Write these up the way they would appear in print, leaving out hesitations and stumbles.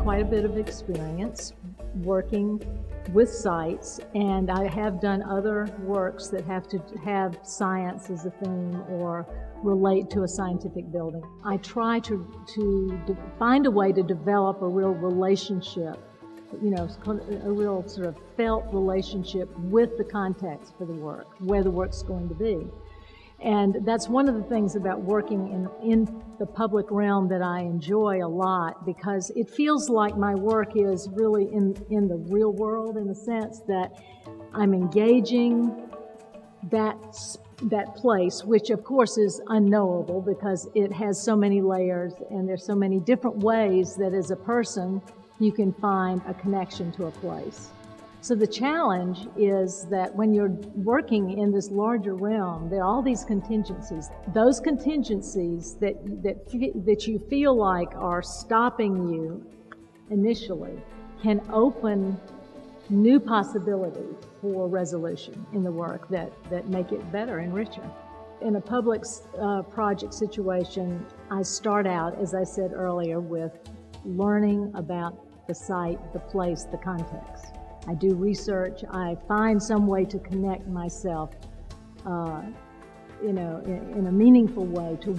quite a bit of experience working with sites, and I have done other works that have to have science as a theme or relate to a scientific building. I try to find a way to develop a real relationship, a real sort of felt relationship with the context for the work, where the work's going to be. And that's one of the things about working in the public realm that I enjoy a lot, because it feels like my work is really in the real world, in the sense that I'm engaging that place, which of course is unknowable because it has so many layers and there's so many different ways that as a person you can find a connection to a place. So the challenge is that when you're working in this larger realm, there are all these contingencies. Those contingencies that you feel like are stopping you initially can open new possibilities for resolution in the work that make it better and richer. In a public project situation, I start out, as I said earlier, with learning about the site, the place, the context. I do research. I find some way to connect myself, in a meaningful way to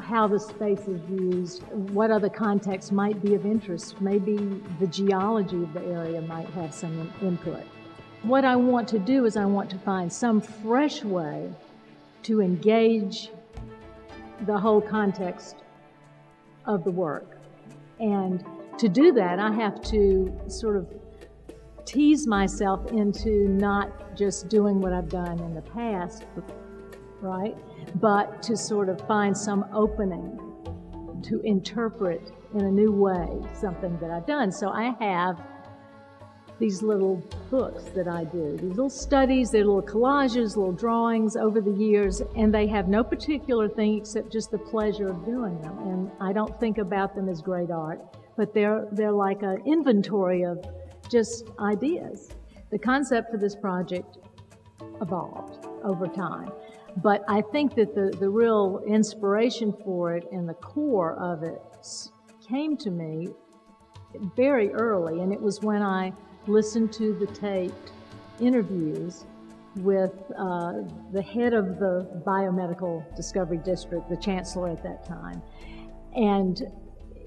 how the space is used, what other contexts might be of interest. Maybe the geology of the area might have some input. What I want to do is I want to find some fresh way to engage the whole context of the work. And to do that, I have to sort of tease myself into not just doing what I've done in the past, right? But to sort of find some opening to interpret in a new way something that I've done. So I have these little books that I do, these little studies, they're little collages, little drawings over the years, and they have no particular thing except just the pleasure of doing them. And I don't think about them as great art, but they're like an inventory of just ideas. The concept for this project evolved over time, but I think that the real inspiration for it and the core of it came to me very early, and it was when I listened to the taped interviews with the head of the Biomedical Discovery District, the chancellor at that time, and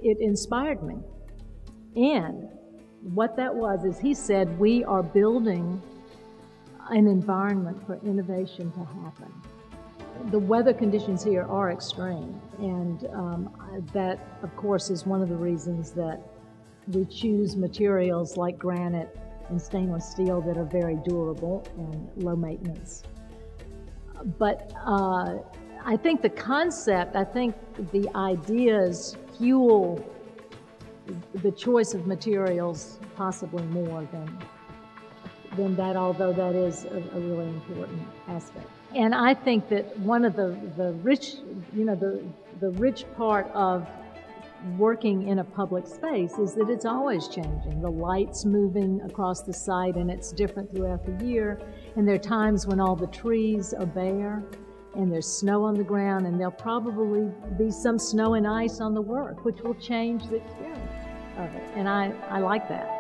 it inspired me. And what that was is he said, we are building an environment for innovation to happen. The weather conditions here are extreme, and that, of course, is one of the reasons that we choose materials like granite and stainless steel that are very durable and low maintenance. But I think the concept, I think the ideas fuel the choice of materials possibly more than that, although that is a really important aspect. And I think that one of the rich, the rich part of working in a public space is that it's always changing. The light's moving across the site and it's different throughout the year. And there are times when all the trees are bare and there's snow on the ground, and there'll probably be some snow and ice on the work, which will change the experience of it. And I like that.